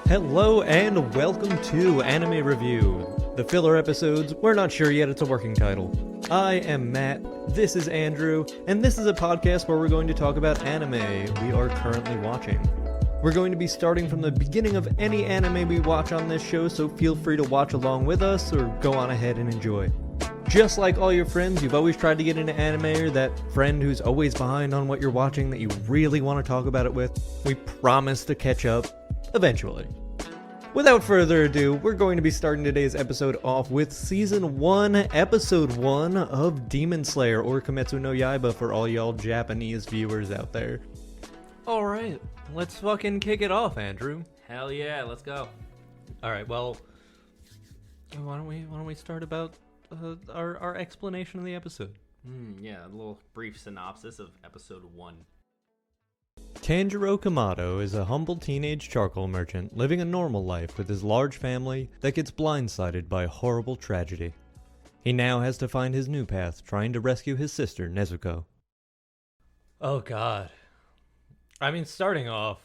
Hello and welcome to Anime Review, the filler episodes. We're not sure yet, it's a working title. I am Matt, this is Andrew, and this is a podcast where we're going to talk about anime we are currently watching. We're going to be starting from the beginning of any anime we watch on this show, so feel free to watch along with us or go on ahead and enjoy. Just like all your friends, you've always tried to get into anime, or that friend who's always behind on what you're watching that you really want to talk about it with, we promise to catch up eventually. Without further ado, we're going to be starting today's episode off with Season 1, Episode 1 of Demon Slayer, or Kimetsu no Yaiba for all y'all Japanese viewers out there. Alright, let's fucking kick it off, Andrew. Hell yeah, let's go. Alright, well, why don't we start about our explanation of the episode? Yeah, a little brief synopsis of Episode 1. Tanjiro Kamado is a humble teenage charcoal merchant living a normal life with his large family that gets blindsided by a horrible tragedy. He now has to find his new path, trying to rescue his sister, Nezuko. Oh god. I mean, starting off,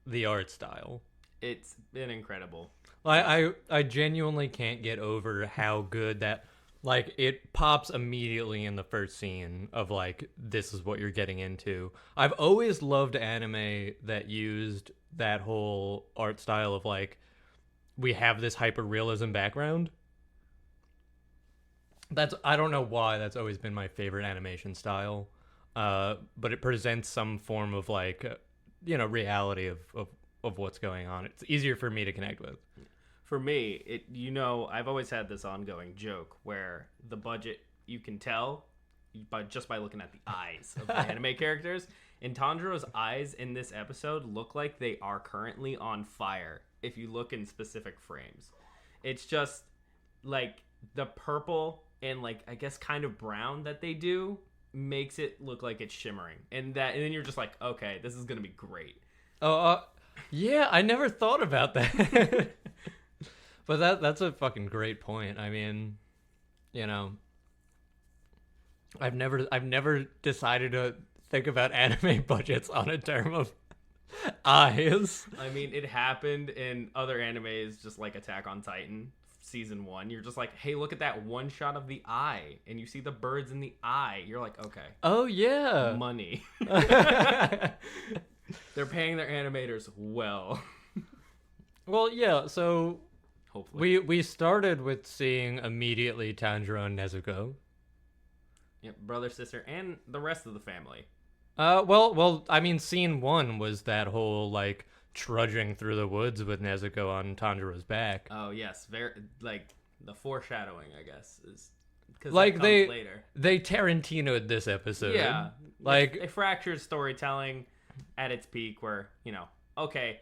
the art style. It's been incredible. I genuinely can't get over how good that... Like, it pops immediately in the first scene of, like, this is what you're getting into. I've always loved anime that used that whole art style of, like, we have this hyper-realism background. I don't know why, that's always been my favorite animation style. But it presents some form of, like, reality of what's going on. It's easier for me to connect with. For me, I've always had this ongoing joke where the budget, you can tell just by looking at the eyes of the anime characters. And Tanjiro's eyes in this episode look like they are currently on fire if you look in specific frames. It's just like the purple and, like, I guess kind of brown that they do makes it look like it's shimmering. And then you're just like, okay, this is going to be great. Yeah, I never thought about that. But that's a fucking great point. I mean, I've never decided to think about anime budgets on a term of eyes. I mean, it happened in other animes, just like Attack on Titan Season 1. You're just like, hey, look at that one shot of the eye, and you see the birds in the eye. You're like, okay. Oh, yeah. Money. They're paying their animators well. Well, yeah, so... Hopefully. We started with seeing immediately Tanjiro and Nezuko. Yep, brother, sister, and the rest of the family. Well, I mean, scene 1 was that whole, like, trudging through the woods with Nezuko on Tanjiro's back. Oh, yes, very, like, the foreshadowing, I guess, is... Because like, later. They Tarantino'd this episode. Yeah. Like... They fractured storytelling at its peak where, okay...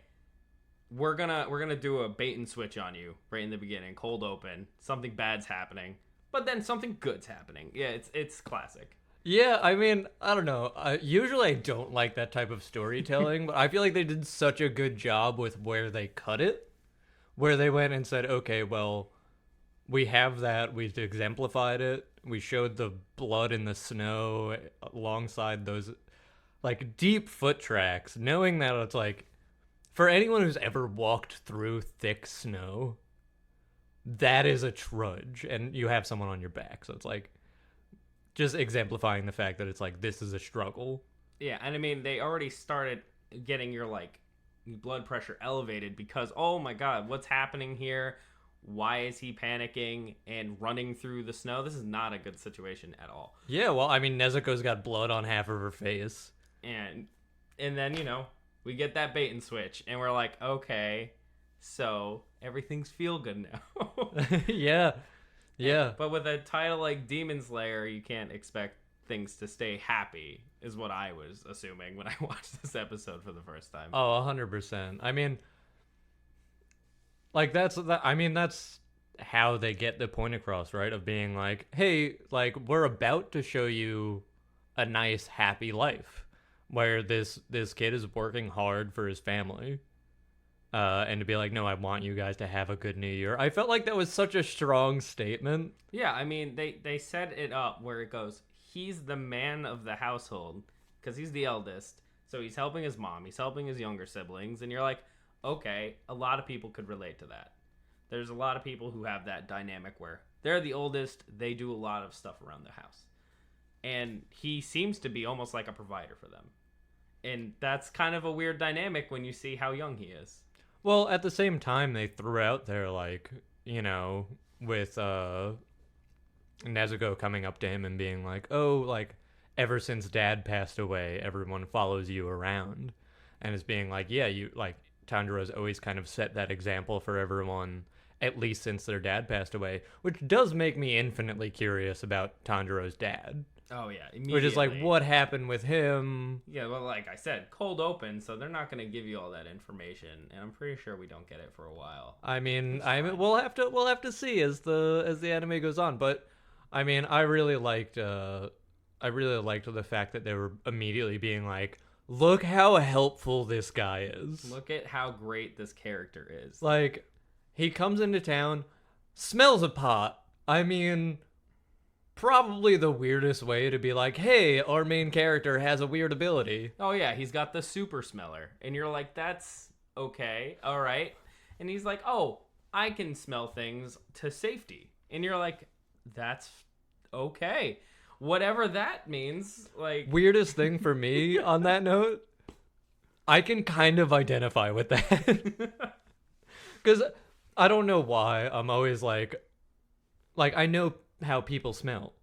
We're gonna do a bait and switch on you right in the beginning, cold open. Something bad's happening, but then something good's happening. Yeah, it's classic. Yeah, I mean, I don't know. Usually I don't like that type of storytelling, but I feel like they did such a good job with where they cut it, where they went and said, okay, well, we have that. We've exemplified it. We showed the blood in the snow alongside those, like, deep foot tracks, knowing that it's like, for anyone who's ever walked through thick snow, that is a trudge, and you have someone on your back. So it's like just exemplifying the fact that it's like this is a struggle. Yeah, and I mean they already started getting your like blood pressure elevated because oh my god, what's happening here? Why is he panicking and running through the snow? This is not a good situation at all. Yeah, well, I mean Nezuko's got blood on half of her face, and then we get that bait and switch, and we're like, okay, so everything's feel good now. Yeah. But with a title like Demon Slayer, you can't expect things to stay happy, is what I was assuming when I watched this episode for the first time. Oh, 100%. I mean, like, that's how they get the point across, right? Of being like, hey, like, we're about to show you a nice, happy life. Where this kid is working hard for his family, and to be like, no, I want you guys to have a good New Year. I felt like that was such a strong statement. Yeah, I mean, they set it up where it goes, he's the man of the household, because he's the eldest, so he's helping his mom, he's helping his younger siblings, and you're like, okay, a lot of people could relate to that. There's a lot of people who have that dynamic where they're the oldest, they do a lot of stuff around the house. And he seems to be almost like a provider for them. And that's kind of a weird dynamic when you see how young he is. Well, at the same time, they threw out there, like, with Nezuko coming up to him and being like, oh, like, ever since Dad passed away, everyone follows you around. And it's being like, yeah, Tanjiro's always kind of set that example for everyone, at least since their dad passed away, which does make me infinitely curious about Tanjiro's dad. Oh, yeah, immediately. Which is like, what happened with him? Yeah, well, like I said, cold open, so they're not going to give you all that information, and I'm pretty sure we don't get it for a while. I mean, we'll have to see as the anime goes on, but I mean, I really liked the fact that they were immediately being like, look how helpful this guy is. Look at how great this character is. Like, he comes into town, smells a pot. I mean, probably the weirdest way to be like, hey, our main character has a weird ability. Oh, yeah, he's got the super smeller. And you're like, that's okay, all right. And he's like, oh, I can smell things to safety. And you're like, that's okay. Whatever that means, like... Weirdest thing for me on that note, I can kind of identify with that. Because I don't know why, I'm always like, I know how people smell.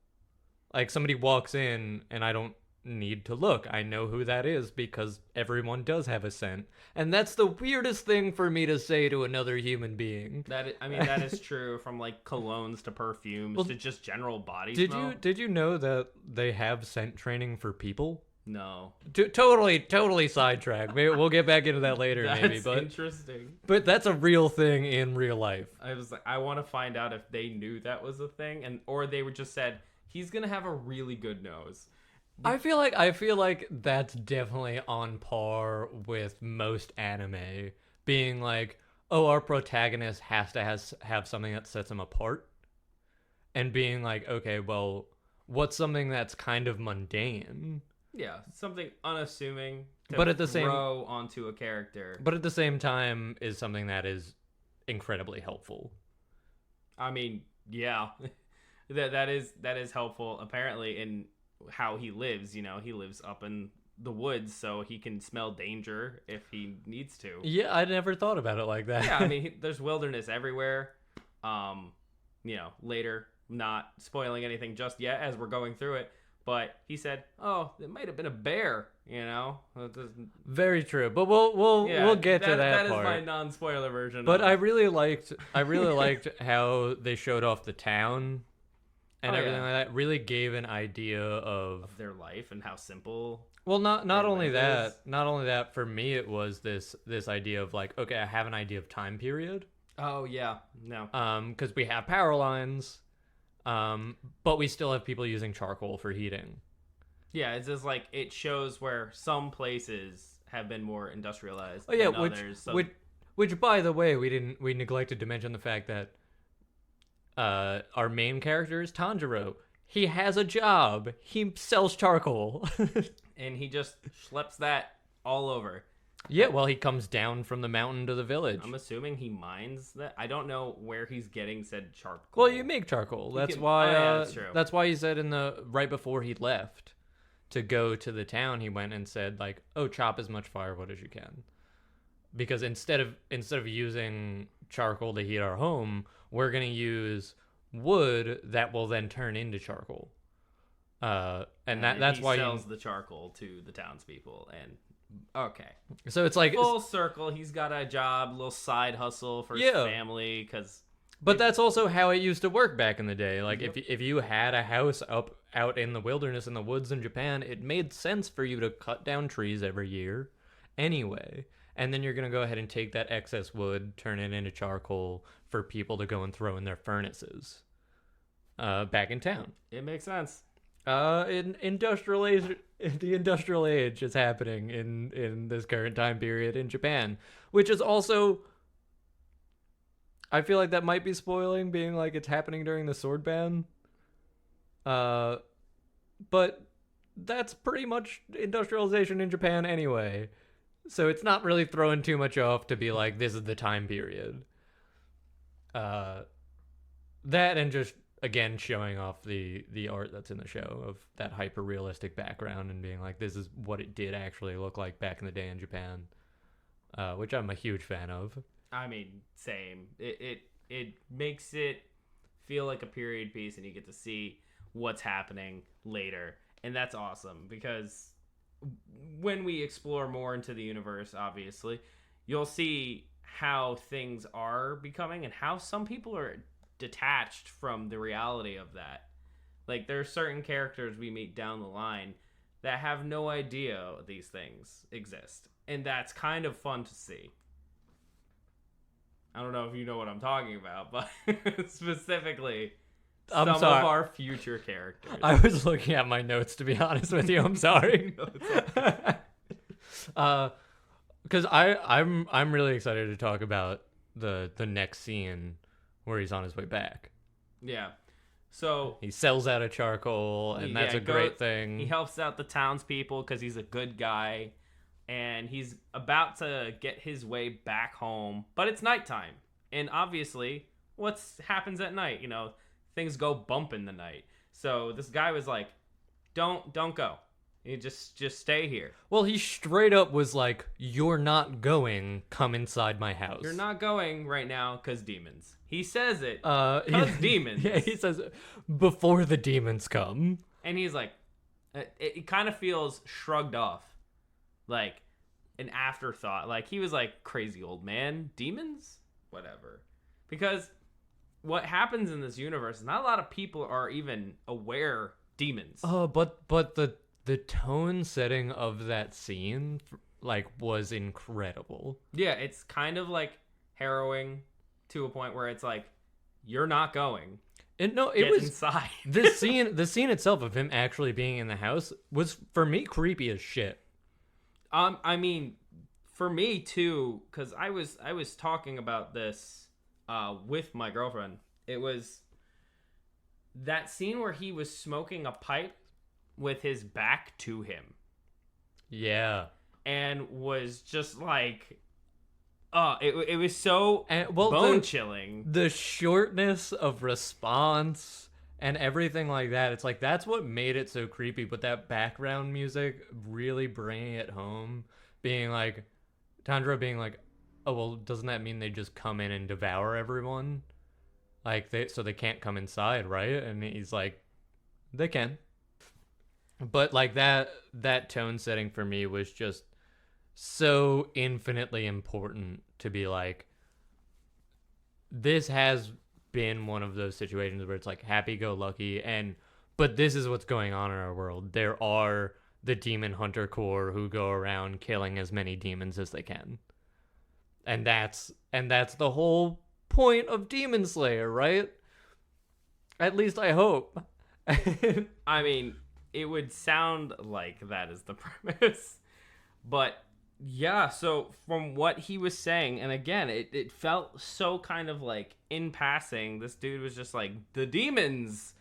Like, somebody walks in and I don't need to look. I know who that is because everyone does have a scent. And that's the weirdest thing for me to say to another human being. That is true, from like colognes to perfumes to just general body smell. Did you know that they have scent training for people? No. Totally sidetracked. Maybe we'll get back into that later. That's interesting. But that's a real thing in real life. I was like, I want to find out if they knew that was a thing, or they would just said he's gonna have a really good nose. I feel like that's definitely on par with most anime, being like, oh, our protagonist has to have something that sets him apart, and being like, okay, well, what's something that's kind of mundane? Yeah, something unassuming to but at the throw onto a character. But at the same time, is something that is incredibly helpful. I mean, yeah, that is helpful. Apparently, in how he lives, he lives up in the woods, so he can smell danger if he needs to. Yeah, I never thought about it like that. Yeah, I mean, there's wilderness everywhere. Later, not spoiling anything just yet as we're going through it. But he said, "Oh, it might have been a bear." Very true. But we'll get to that part. That is my non-spoiler version. But I really liked how they showed off the town and everything like that. Really gave an idea of their life and how simple. Well, not only that. For me, it was this idea of like, okay, I have an idea of time period. Oh yeah, no. Because we have power lines. But we still have people using charcoal for heating. Yeah, it's just like it shows where some places have been more industrialized than others. Which, by the way, we neglected to mention the fact that our main character is Tanjiro. He has a job. He sells charcoal, and he just schleps that all over. Yeah, well, he comes down from the mountain to the village. I'm assuming he mines that. I don't know where he's getting said charcoal. Well, you make charcoal. That's why. That's true. That's why he said right before he left to go to the town, he went and said like, "Oh, chop as much firewood as you can," because instead of using charcoal to heat our home, we're gonna use wood that will then turn into charcoal. And that's why he sells the charcoal to the townspeople and. Okay, so it's like full circle. He's got a job, little side hustle for his family, But that's also how it used to work back in the day. Like if you had a house out in the wilderness in the woods in Japan, it made sense for you to cut down trees every year, anyway. And then you're gonna go ahead and take that excess wood, turn it into charcoal for people to go and throw in their furnaces, back in town. It makes sense. The industrial age is happening in this current time period in Japan, which is also, I feel like that might be spoiling, being like it's happening during the sword ban. But that's pretty much industrialization in Japan anyway. So it's not really throwing too much off to be like, this is the time period. That and just, again, showing off the art that's in the show of that hyper-realistic background and being like, this is what it did actually look like back in the day in Japan, which I'm a huge fan of. I mean, same. It makes it feel like a period piece, and you get to see what's happening later, and that's awesome because when we explore more into the universe, obviously, you'll see how things are becoming and how some people are detached from the reality of that. Like, there are certain characters we meet down the line that have no idea these things exist, and that's kind of fun to see. I don't know if you know what I'm talking about, but specifically some of our future characters. I was looking at my notes, to be honest with you. I'm sorry. Because I'm really excited to talk about the next scene where he's on his way back. Yeah. So he sells out a charcoal, and that's a great thing. He helps out the townspeople because he's a good guy. And he's about to get his way back home, but it's nighttime. And obviously, what happens at night? You know, things go bump in the night. So this guy was like, "Don't go. You just stay here." Well, he straight up was like, "You're not going. Come inside my house. You're not going right now because demons." He says it because demons. Yeah, he says before the demons come. And he's like, it kind of feels shrugged off. Like an afterthought. Like he was like, crazy old man, demons, whatever. Because what happens in this universe, not a lot of people are even aware demons. Oh, but the tone setting of that scene like was incredible. Yeah, it's kind of like harrowing to a point where it's like, you're not going. It Get was inside. the scene itself of him actually being in the house was, for me, creepy as shit. I mean, for me too, because I was talking about this with my girlfriend. It was that scene where he was smoking a pipe with his back to him. Yeah. And was just like, it was so bone-chilling. The shortness of response and everything like that, it's like, that's what made it so creepy. But that background music really bringing it home, being like, Tanjiro being like, oh, well, doesn't that mean they just come in and devour everyone? Like, so they can't come inside, right? And he's like, they can. But like that tone setting for me was just so infinitely important to be like, this has been one of those situations where it's like happy-go-lucky, but this is what's going on in our world. There are the demon hunter corps who go around killing as many demons as they can, and that's the whole point of Demon Slayer, right? At least I hope. I mean, it would sound like that is the premise, but yeah, so from what he was saying, and again, it felt so kind of like in passing, this dude was just like, the demons,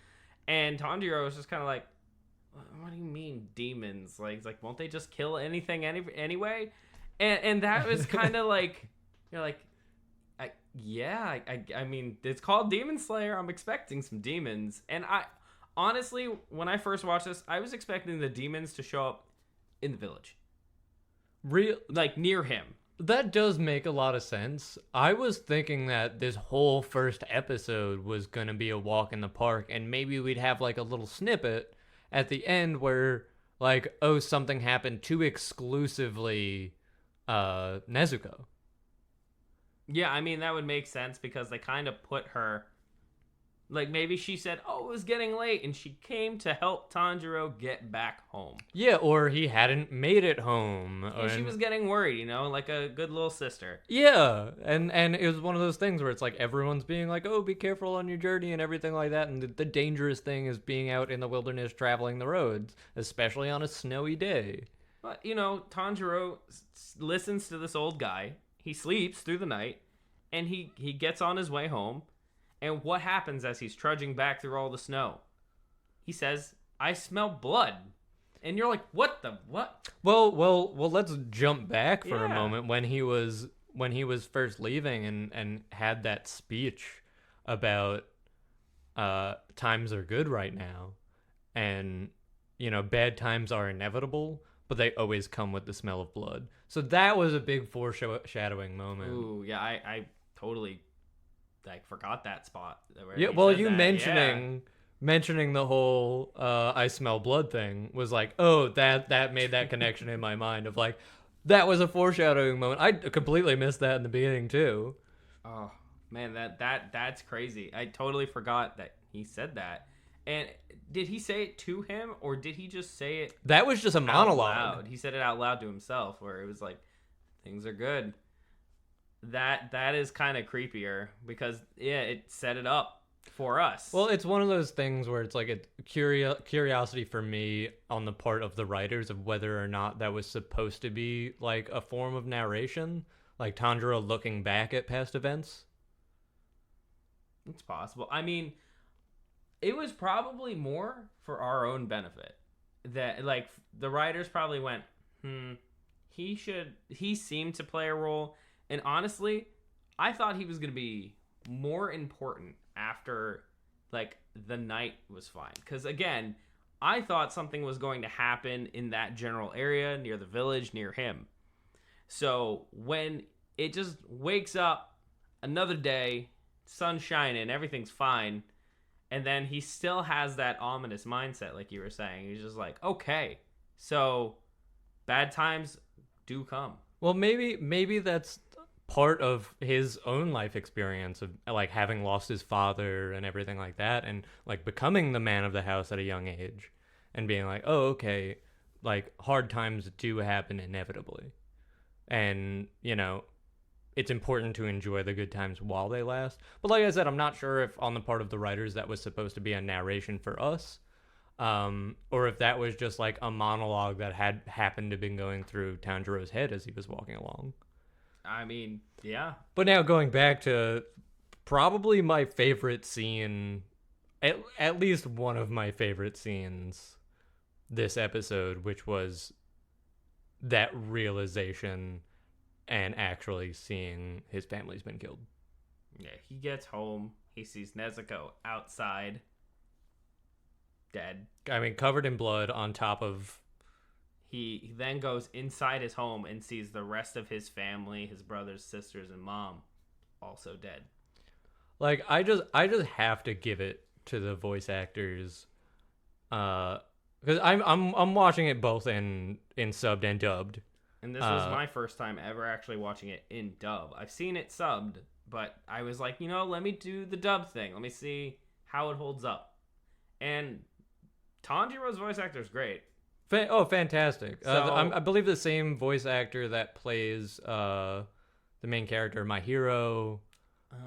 and Tanjiro was just kind of like, what do you mean demons? Like, it's like, won't they just kill anything anyway? And that was kind of like, you're like, I mean, it's called Demon Slayer. I'm expecting some demons, and I honestly, when I first watched this, I was expecting the demons to show up in the village. Like near him. That does make a lot of sense. I was thinking that this whole first episode was going to be a walk in the park, and maybe we'd have like a little snippet at the end where like, oh, something happened to exclusively Nezuko. Yeah, I mean, that would make sense because they kind of put her, like, maybe she said, oh, it was getting late, and she came to help Tanjiro get back home. Yeah, or he hadn't made it home. And she was getting worried, you know, like a good little sister. Yeah, and it was one of those things where it's like everyone's being like, oh, be careful on your journey and everything like that, and the dangerous thing is being out in the wilderness traveling the roads, especially on a snowy day. But, you know, Tanjiro listens to this old guy. He sleeps through the night, and he gets on his way home. And what happens as he's trudging back through all the snow? He says, I smell blood. And you're like, what? Well, let's jump back for a Yeah. moment when he was first leaving and had that speech about times are good right now, and bad times are inevitable, but they always come with the smell of blood. So that was a big foreshadowing moment. Ooh, yeah, I totally forgot that spot. Where Yeah, he well, said you that. mentioning the whole I smell blood thing was like, oh, that made that connection in my mind of like, that was a foreshadowing moment. I completely missed that in the beginning too. Oh man, that's crazy. I totally forgot that he said that. And did he say it to him, or did he just say it That was just a out monologue. loud? He said it out loud to himself, where it was like, "Things are good." That is kind of creepier because it set it up for us. Well, it's one of those things where it's like a curiosity for me on the part of the writers of whether or not that was supposed to be like a form of narration, like Tanjiro looking back at past events. It's possible. I mean, it was probably more for our own benefit. That like the writers probably went, he seemed to play a role, and honestly, I thought he was going to be more important after like the night was fine. Cuz again, I thought something was going to happen in that general area near the village near him. So, when it just wakes up another day, sun's shining, everything's fine, and then he still has that ominous mindset, like you were saying. He's just like, okay, so bad times do come. Well, maybe that's part of his own life experience of like having lost his father and everything like that, and like becoming the man of the house at a young age and being like, oh, okay, like hard times do happen inevitably, and it's important to enjoy the good times while they last. But like I said, I'm not sure if on the part of the writers that was supposed to be a narration for us, or if that was just like a monologue that had happened to been going through Tanjiro's head as he was walking along. I mean, yeah. But now going back to probably my favorite scene, at least one of my favorite scenes this episode, which was that realization and actually seeing his family's been killed. Yeah, he gets home, he sees Nezuko outside, dead. I mean, covered in blood on top of... He then goes inside his home and sees the rest of his family, his brothers, sisters, and mom, also dead. Like, I just have to give it to the voice actors, because I'm watching it both in subbed and dubbed. And this was my first time ever actually watching it in dub. I've seen it subbed, but I was like, let me do the dub thing. Let me see how it holds up. And Tanjiro's voice actor is great. Fantastic. So, I believe the same voice actor that plays the main character, my hero.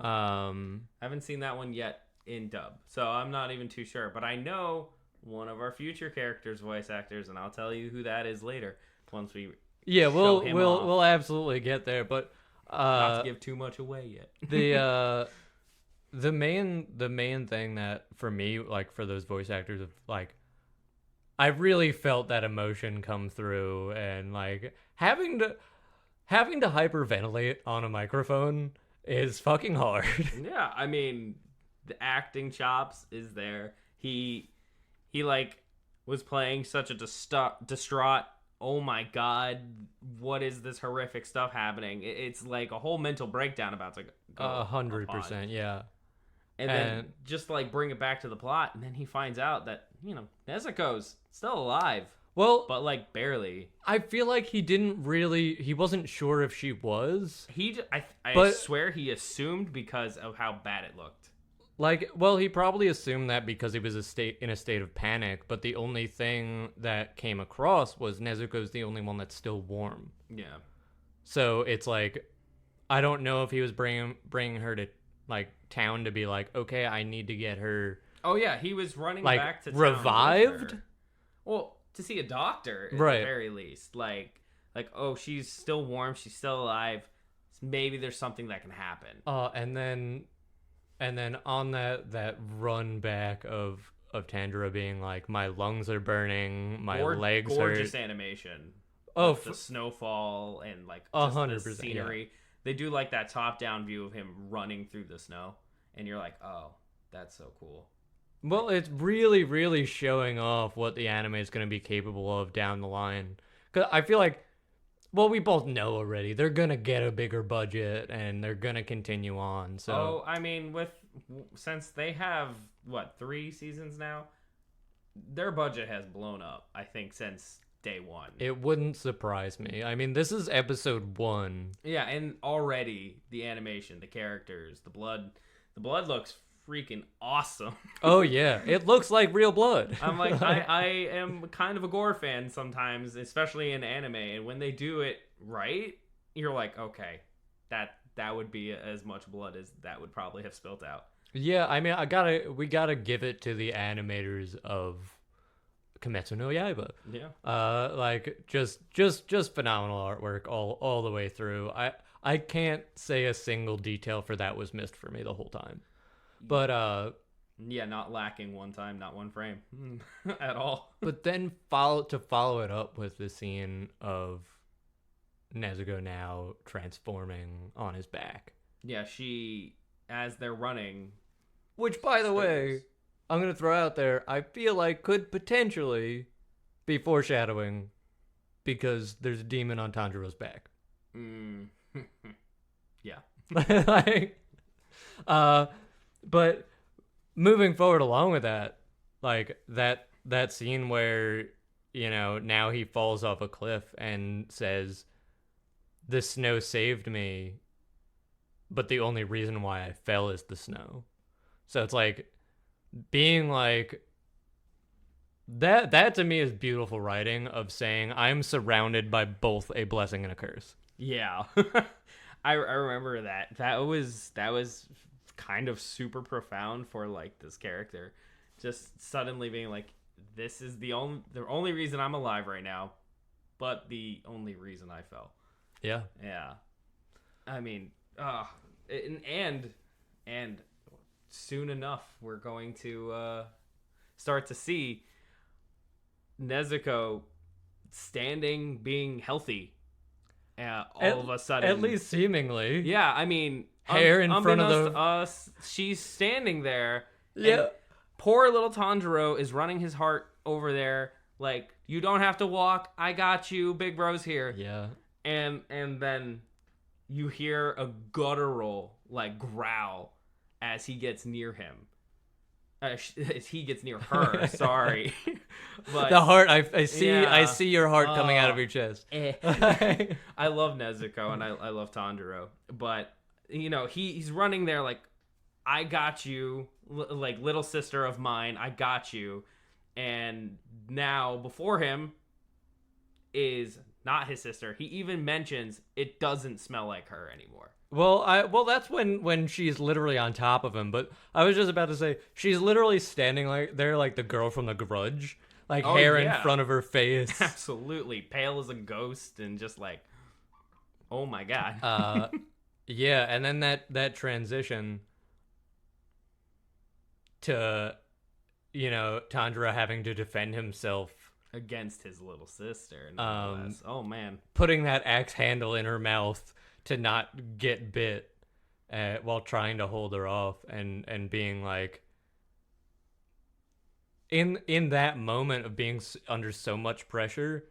I haven't seen that one yet in dub, so I'm not even too sure. But I know one of our future characters' voice actors, and I'll tell you who that is later once we we'll absolutely get there. But not to give too much away yet. the main thing that for me, like for those voice actors, of like, I really felt that emotion come through, and like having to hyperventilate on a microphone is fucking hard. Yeah, I mean, the acting chops is there. He like was playing such a distraught, oh my god, what is this horrific stuff happening? It's like a whole mental breakdown about to go 100%, yeah. And then just like bring it back to the plot, and then he finds out that Nezuko's still alive. Well, but like barely. I feel like he wasn't sure if she was. I swear he assumed because of how bad it looked. Like, well, he probably assumed that because he was in a state of panic, but the only thing that came across was Nezuko's the only one that's still warm. Yeah. So it's like, I don't know if he was bringing her to like town to be like, okay, I need to get her. Oh yeah, he was running like, back to town revived. Well, to see a doctor at right. the very least. Like, oh, she's still warm, she's still alive. Maybe there's something that can happen. And then on that run back of of Tanjiro being like, my lungs are burning, my Gor- legs gorgeous hurt. animation. Oh, With the snowfall and like just 100%, the scenery. yeah. They do like that top-down view of him running through the snow, and you're like, oh, that's so cool. Well, it's really, really showing off what the anime is going to be capable of down the line. Because I feel like, well, we both know already, they're going to get a bigger budget and they're going to continue on. So, Oh, I mean, since they have what 3 seasons now, their budget has blown up. I think since day one. it wouldn't surprise me. I mean, this is episode 1. Yeah, and already the animation, the characters, the blood looks freaking awesome. Oh, yeah. It looks like real blood. I'm like, I am kind of a gore fan sometimes, especially in anime, and when they do it right, you're like, okay, that would be as much blood as that would probably have spilt out. Yeah, I mean, we gotta give it to the animators of Kimetsu no Yaiba. Yeah. Like just phenomenal artwork all the way through. I can't say a single detail for that was missed for me the whole time. But Yeah, not lacking one time, not one frame at all. but then follow it up with the scene of Nezuko now transforming on his back. Yeah, she, as they're running, Which, by the way, I'm going to throw out there, I feel like could potentially be foreshadowing because there's a demon on Tanjiro's back. Yeah. Like, but moving forward along with that, like that scene where, you know, now he falls off a cliff and says, the snow saved me, but the only reason why I fell is the snow. So it's like being like that to me is beautiful writing of saying I'm surrounded by both a blessing and a curse. Yeah. I remember that. That was kind of super profound for like this character. Just suddenly being like, this is the only reason I'm alive right now, but the only reason I fell. Yeah. Yeah. I mean, and soon enough we're going to start to see Nezuko standing, being healthy. All of a sudden, at least seemingly. yeah. I mean, hair in front of unbeknownst the. to us, she's standing there. Yeah. And poor little Tanjiro is running his heart over there. Like, you don't have to walk. I got you. Big bro's here. Yeah. And then you hear a guttural like growl as he gets near him. As he gets near her, sorry. But The heart, I see. Yeah. I see your heart coming out of your chest. I love Nezuko and I love Tanjiro, but you know he's running there like, I got you, like little sister of mine, I got you. And now before him is not his sister. He even mentions it doesn't smell like her anymore. Well, that's when she's literally on top of him. But I was just about to say she's literally standing like there, like the girl from The Grudge, like Oh, hair yeah. in front of her face. Absolutely pale as a ghost and just like, oh my god. Yeah, and then that transition to, you know, Tanjiro having to defend himself, Against his little sister, nonetheless. Oh man. putting that axe handle in her mouth to not get bit, while trying to hold her off, and being like, in that moment of being under so much pressure,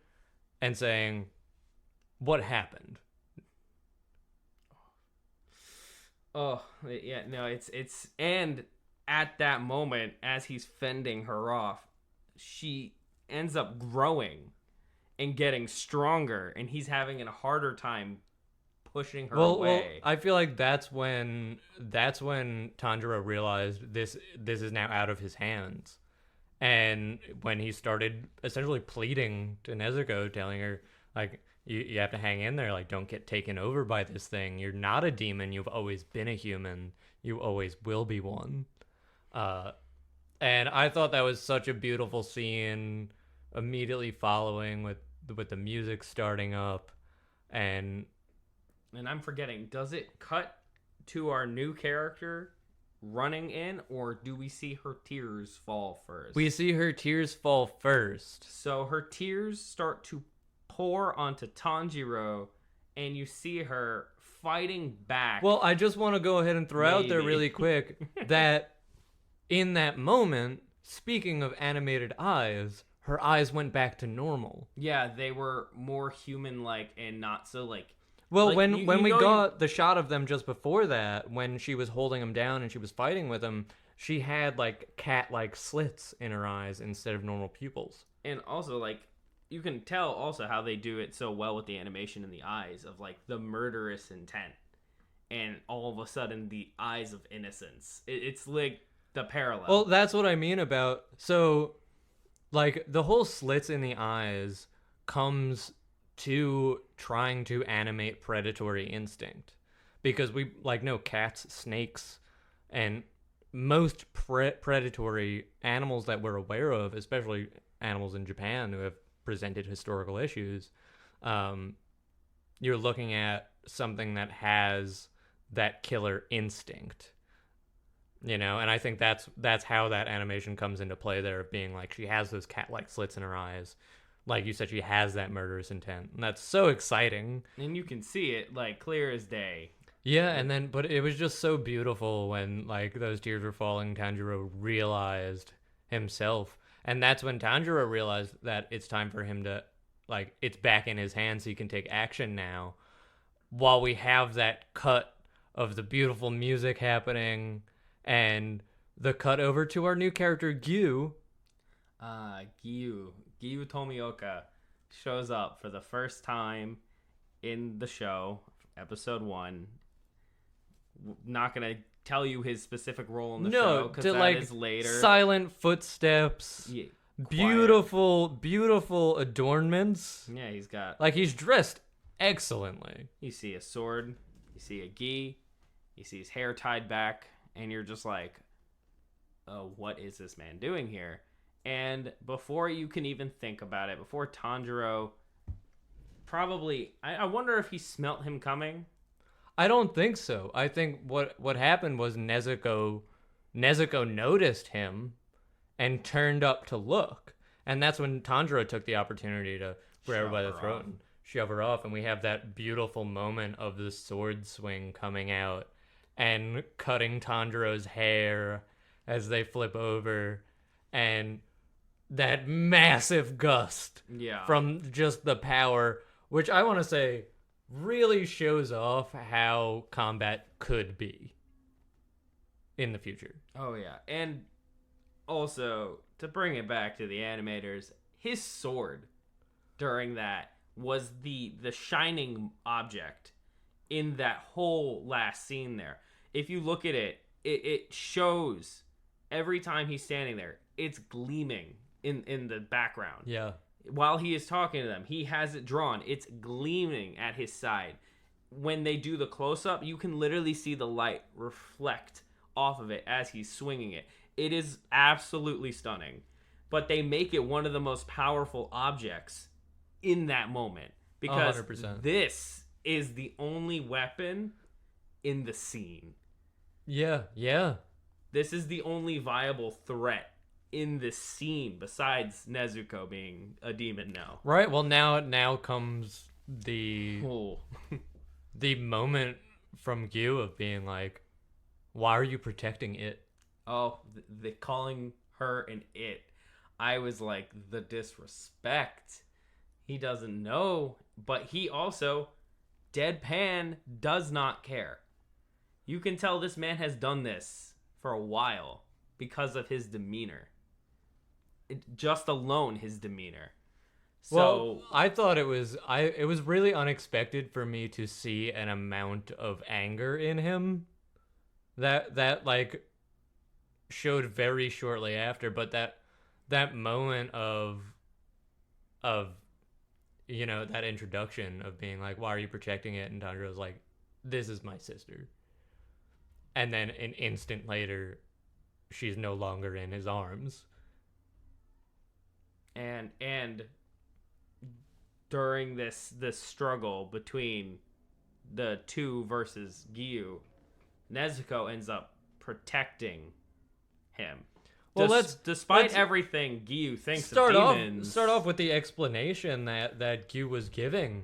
and saying, what happened? Oh yeah, no, it's and at that moment, as he's fending her off, she ends up growing and getting stronger, and he's having a harder time pushing her Well, away. I feel like that's when Tanjiro realized this is now out of his hands, and when he started essentially pleading to Nezuko, telling her like, you have to hang in there, like, don't get taken over by this thing. You're not a demon. You've always been a human. You always will be one. And I thought that was such a beautiful scene, immediately following with the music starting up, and I'm forgetting, does it cut to our new character running in, or do we see her tears fall first? We see her tears fall first. So her tears start to pour onto Tanjiro, and you see her fighting back. Well, I just want to go ahead and throw out there really quick that in that moment, speaking of animated eyes, her eyes went back to normal. Yeah, they were more human-like and not so like. Well, like, when we got the shot of them just before that, when she was holding him down and she was fighting with him, she had like cat-like slits in her eyes instead of normal pupils. And also, like, you can tell also how they do it so well with the animation in the eyes of like the murderous intent, and all of a sudden the eyes of innocence. It's like the parallel. Well, that's what I mean about so, like the whole slits in the eyes comes to trying to animate predatory instinct, because we know cats, snakes, and most predatory animals that we're aware of, especially animals in Japan who have presented historical issues. You're looking at something that has that killer instinct, and I think that's how that animation comes into play there, of being like she has those cat-like slits in her eyes. Like you said, she has that murderous intent. And that's so exciting. And you can see it, like, clear as day. Yeah, and then, but it was just so beautiful when, like, those tears were falling, Tanjiro realized himself. And that's when Tanjiro realized that it's time for him to, like, it's back in his hands, so he can take action now. While we have that cut of the beautiful music happening, and the cut over to our new character, Kyou. Kyou Tomioka shows up for the first time in the show, episode 1. Not gonna tell you his specific role in the show, because that is later. Silent footsteps, Yeah, beautiful adornments. Yeah, he's got, like, he's dressed excellently. You see a sword, you see a gi, you see his hair tied back, and you're just like, oh, what is this man doing here? And before you can even think about it, before Tanjiro probably, I wonder if he smelt him coming. I don't think so. I think what happened was Nezuko noticed him and turned up to look. And that's when Tanjiro took the opportunity to grab her by the throat and shove her off. And we have that beautiful moment of the sword swing coming out and cutting Tanjiro's hair as they flip over. And that massive gust from just the power, which I want to say really shows off how combat could be in the future. Oh, yeah. And also, to bring it back to the animators, his sword during that was the shining object in that whole last scene there. If you look at it, it shows every time he's standing there, it's gleaming in the background. Yeah. While he is talking to them, he has it drawn. It's gleaming at his side. When they do the close-up, you can literally see the light reflect off of it as he's swinging it. It is absolutely stunning. But they make it one of the most powerful objects in that moment. Because 100%. This is the only weapon in the scene. Yeah. This is the only viable threat in this scene besides Nezuko being a demon now. Right. Well, now comes the the moment from Kyou of being like, why are you protecting it? Oh, the calling her an it. I was like, the disrespect. He doesn't know, but he also deadpan does not care. You can tell this man has done this for a while because of his demeanor. Just alone his demeanor. So, well, I thought it was really unexpected for me to see an amount of anger in him that like showed very shortly after, but that moment of that introduction of being like, why are you protecting it? And Tanjiro's like, this is my sister. And then an instant later, she's no longer in his arms. And during this struggle between the two versus Kyou, Nezuko ends up protecting him. Well, despite everything Kyou thinks of demons. Start off with the explanation that Kyou was giving,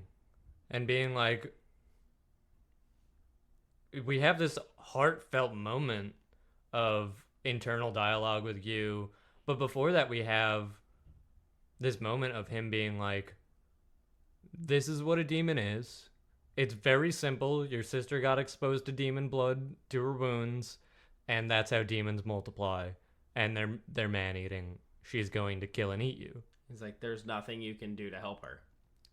and being like, we have this heartfelt moment of internal dialogue with Kyou, but before that we have this moment of him being like, this is what a demon is. It's very simple. Your sister got exposed to demon blood to her wounds, and that's how demons multiply. And they're man-eating. She's going to kill and eat you. He's like, there's nothing you can do to help her.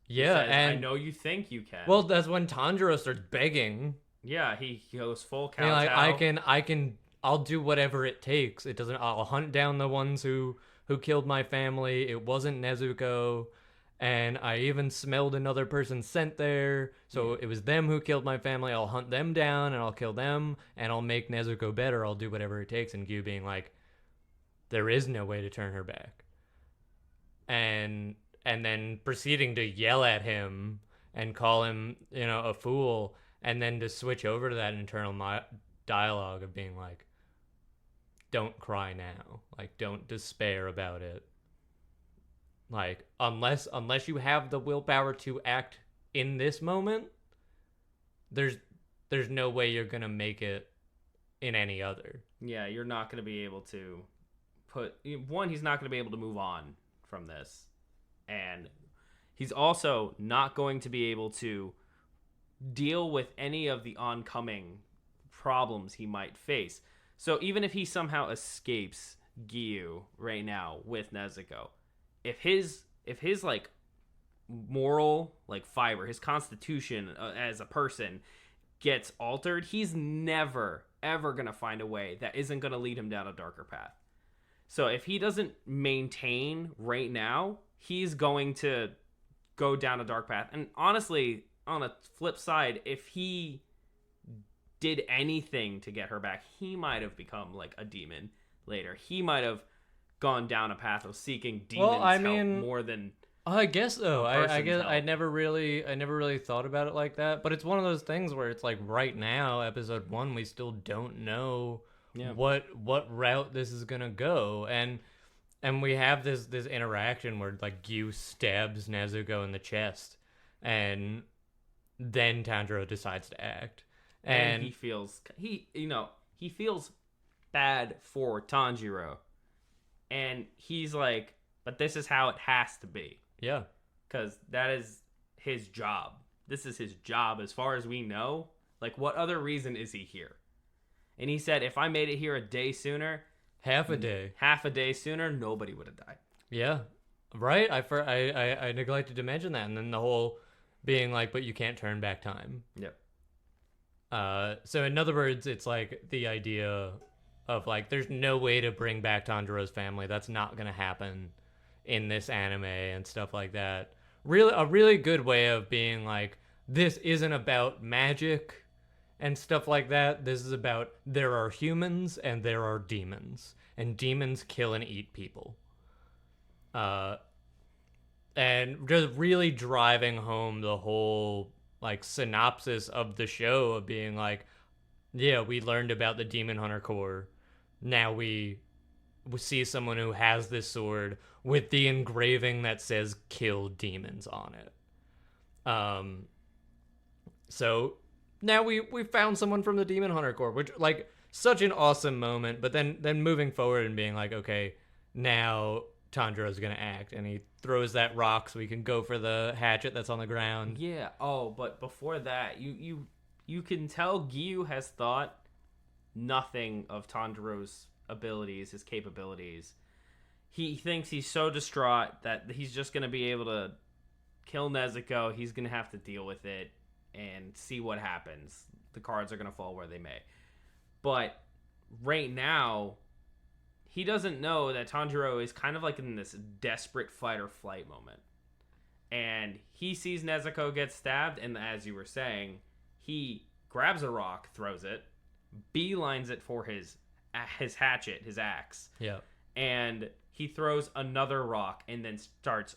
Yeah, says, and I know you think you can. Well, that's when Tanjiro starts begging. Yeah, he goes full He's like, kowtow. I'll do whatever it takes. I'll hunt down the ones who killed my family. It wasn't Nezuko. And I even smelled another person's scent there. So it was them who killed my family. I'll hunt them down and I'll kill them. And I'll make Nezuko better. I'll do whatever it takes. And Kyou being like, there is no way to turn her back. And then proceeding to yell at him and call him, a fool. And then to switch over to that internal dialogue of being like, don't cry now. Like, don't despair about it. Like, unless you have the willpower to act in this moment, there's no way you're gonna make it in any other. Yeah, you're not gonna be able to he's not gonna be able to move on from this, and he's also not going to be able to deal with any of the oncoming problems he might face. So even if he somehow escapes Kyou right now with Nezuko, if his like moral like fiber, his constitution as a person gets altered, he's never ever gonna find a way that isn't gonna lead him down a darker path. So if he doesn't maintain right now, he's going to go down a dark path. And honestly, on a flip side, if he did anything to get her back, he might have become like a demon later. He might have gone down a path of seeking demons help more than I guess so. I guess help. I never really thought about it like that. But it's one of those things where it's like right now, episode 1, we still don't know what route this is gonna go, and we have this interaction where like Kyou stabs Nezuko in the chest, and then Tanjiro decides to act, and he feels bad for Tanjiro. And he's like, but this is how it has to be. Yeah. Because that is his job. This is his job as far as we know. Like, what other reason is he here? And he said, if I made it here a day sooner... Half a day sooner, nobody would have died. Yeah. Right? I neglected to mention that. And then the whole being like, but you can't turn back time. Yep. So in other words, it's like the idea of like, there's no way to bring back Tanjiro's family. That's not going to happen in this anime and stuff like that. A really good way of being like, this isn't about magic and stuff like that. This is about, there are humans and there are demons, and demons kill and eat people. And just really driving home the whole like synopsis of the show of being like, yeah, we learned about the Demon Hunter Corps. Now we see someone who has this sword with the engraving that says "Kill Demons" on it. So now we found someone from the Demon Hunter Corps, which like such an awesome moment. But then moving forward and being like, okay, now Tanjiro's gonna act, and he throws that rock so we can go for the hatchet that's on the ground. Yeah. Oh, but before that, you can tell Kyou has thought nothing of Tanjiro's abilities, his capabilities. He thinks he's so distraught that he's just going to be able to kill Nezuko. He's going to have to deal with it and see what happens. The cards are going to fall where they may. But right now, he doesn't know that Tanjiro is kind of like in this desperate fight or flight moment. And he sees Nezuko get stabbed, and as you were saying, he grabs a rock, throws it, beelines it for his hatchet, his axe. Yeah. And he throws another rock and then starts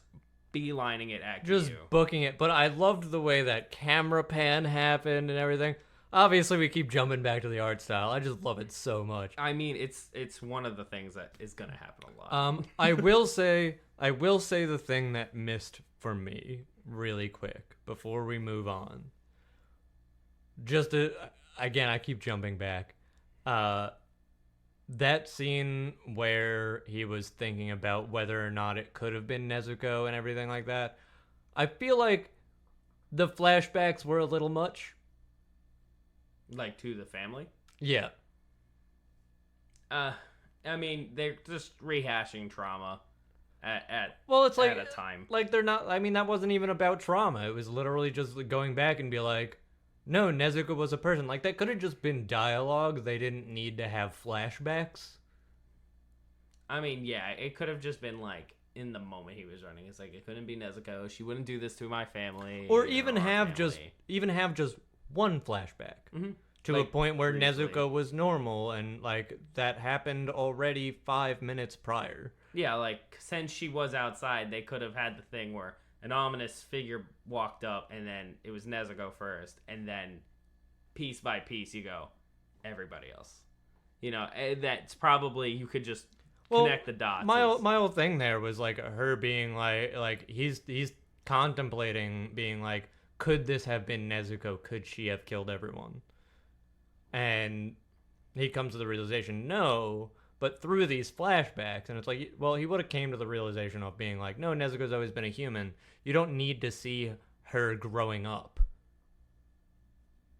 beelining it at just Kyou. booking it. But I loved the way that camera pan happened and everything. Obviously, we keep jumping back to the art style. I just love it so much. I mean, it's one of the things that is gonna happen a lot. I will say the thing that missed for me really quick before we move on. Again, I keep jumping back. That scene where he was thinking about whether or not it could have been Nezuko and everything like that. I feel like the flashbacks were a little much. Like to the family. Yeah. I mean, they're just rehashing trauma at Well, it's like at a time. Like they're not. I mean, that wasn't even about trauma. It was literally just going back and be like, no, Nezuko was a person. Like that could have just been dialogue. They didn't need to have flashbacks. I mean, yeah, it could have just been like in the moment he was running. It's like it couldn't be Nezuko. She wouldn't do this to my family. Or even have just one flashback to Like, a point where briefly. Nezuko was normal and like that happened already 5 minutes prior. Yeah, like since she was outside, they could have had the thing where an ominous figure walked up and then it was Nezuko first, and then piece by piece you go, everybody else. You know, that's probably you could just connect the dots. My whole thing there was like her being like he's contemplating being like, could this have been Nezuko? Could she have killed everyone? And he comes to the realization, no. But through these flashbacks, and it's like, well, he would have came to the realization of being like, no, Nezuko's always been a human. You don't need to see her growing up.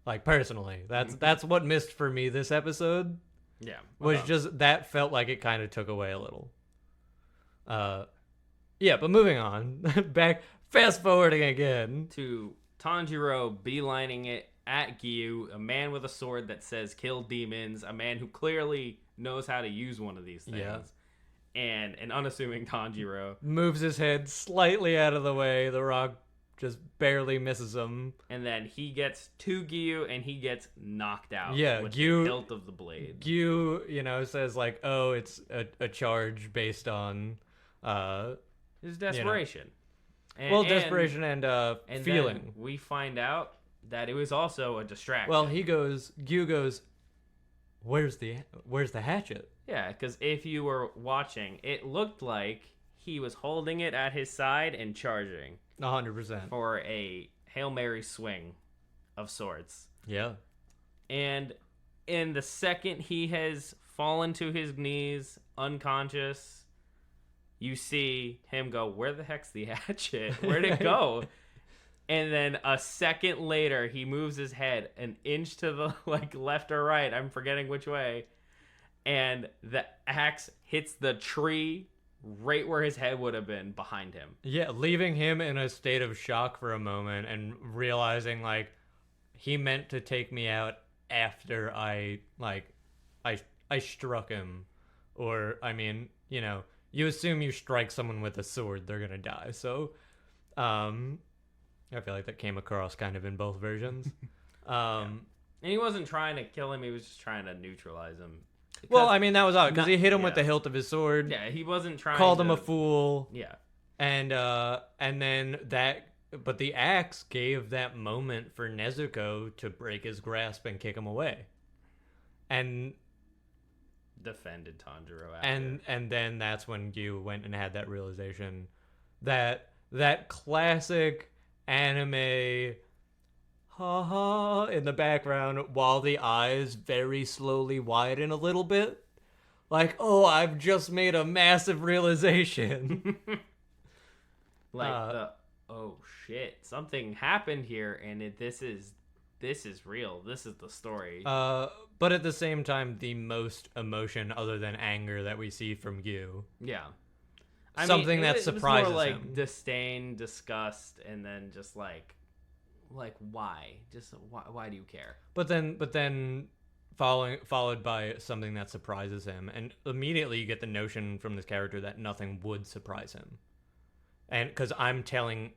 Like, personally, that's what missed for me this episode. Yeah. Was just, that felt like it kind of took away a little. Yeah, but moving on. Fast forwarding again. To Tanjiro beelining it at Kyou, a man with a sword that says kill demons, a man who clearly knows how to use one of these things. Yeah. And an unassuming Tanjiro. Moves his head slightly out of the way. The rock just barely misses him. And then he gets to Kyou and he gets knocked out. Yeah, with Kyou- the hilt of the blade. Kyou, says like, oh, it's a charge based on His desperation. desperation and And feeling. then we find out that it was also a distraction. Well, Kyou goes, where's the hatchet? yeah, because if you were watching, it looked like he was holding it at his side and charging 100%. for a Hail Mary swing of sorts. Yeah. And in the second he has fallen to his knees, unconscious, you see him go, where the heck's the hatchet? Where'd it go? And then a second later, he moves his head an inch to the left or right. I'm forgetting which way. And the axe hits the tree right where his head would have been behind him. Yeah, leaving him in a state of shock for a moment and realizing like he meant to take me out after I struck him. Or I mean, you assume you strike someone with a sword, they're going to die. So I feel like that came across kind of in both versions. And he wasn't trying to kill him, he was just trying to neutralize him. Well, I mean, that was odd, because he hit him with yeah. the hilt of his sword, Yeah, he wasn't trying called him to... a fool, Yeah. and then but the axe gave that moment for Nezuko to break his grasp and kick him away. And Defended Tanjiro after. and then that's when Kyou went and had that realization that classic anime ha ha in the background while the eyes very slowly widen a little bit, like, oh, I've just made a massive realization. Oh shit, something happened here, and this is real. This is the story. But at the same time, the most emotion other than anger that we see from Kyou. Yeah. Something that it surprises was more like him. disdain, disgust, and then just like why? Just why do you care? But then followed by something that surprises him, and immediately you get the notion from this character that nothing would surprise him. And because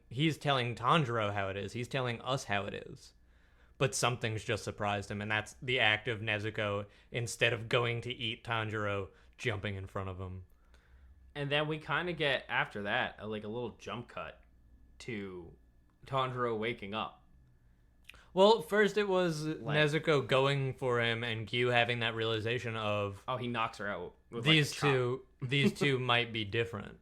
he's telling Tanjiro how it is, he's telling us how it is. But something's just surprised him, and that's the act of Nezuko, instead of going to eat Tanjiro, jumping in front of him. And then we kind of get, after that, a little jump cut to Tanjiro waking up. Well, first it was Nezuko going for him and Kyou having that realization of Oh, he knocks her out with these like a chop. these two might be different.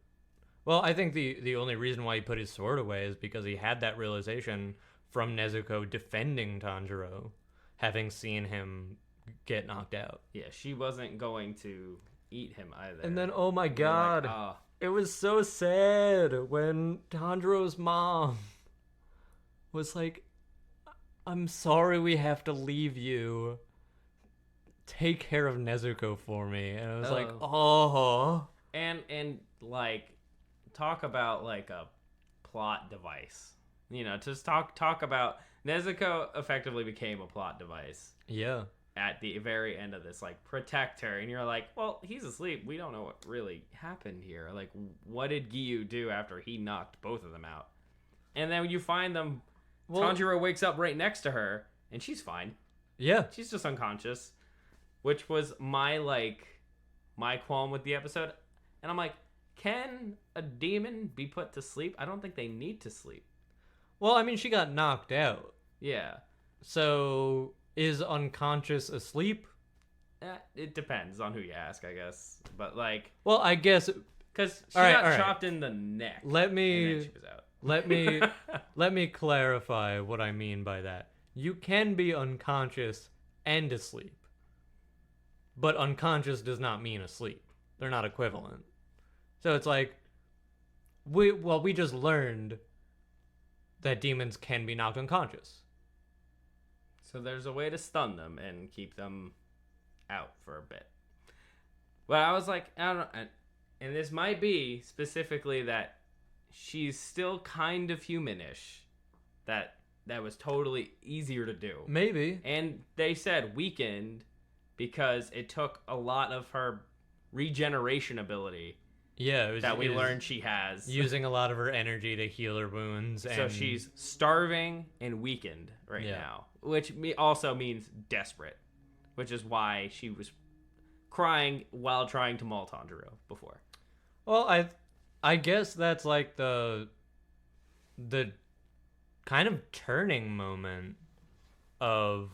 Well, I think the only reason why he put his sword away is because he had that realization from Nezuko defending Tanjiro, having seen him get knocked out. Yeah, she wasn't going to eat him either. And then, oh my They were god, like, "Ah." it was so sad when Tanjiro's mom was like, I'm sorry we have to leave you. Take care of Nezuko for me. And I was like, oh. And like, talk about like a plot device. You know, just talk about Nezuko effectively became a plot device Yeah. at the very end of this. Like, protect her, and you're like, well, he's asleep. We don't know what really happened here. Like, what did Giyu do after he knocked both of them out? And then when you find them, Tanjiro wakes up right next to her, and she's fine. Yeah. She's just unconscious, which was my qualm with the episode. And I'm like, can a demon be put to sleep? I don't think they need to sleep. Well, I mean, she got knocked out. Yeah. So, is unconscious asleep? It depends on who you ask, I guess. But like, Well, I guess because she All right, got all right. chopped in the neck. Let me- And then she was out. let me clarify what I mean by that. You can be unconscious and asleep. But unconscious does not mean asleep. They're not equivalent. So it's like we just learned that demons can be knocked unconscious. So there's a way to stun them and keep them out for a bit. But I was like, I don't know, and this might be specifically that she's still kind of humanish. That was totally easier to do. Maybe. And they said weakened because it took a lot of her regeneration ability Yeah, it was, that we learned she has. using a lot of her energy to heal her wounds. So And she's starving and weakened right now, which also means desperate, which is why she was crying while trying to maul Tanjiro before. Well, I guess that's like the kind of turning moment of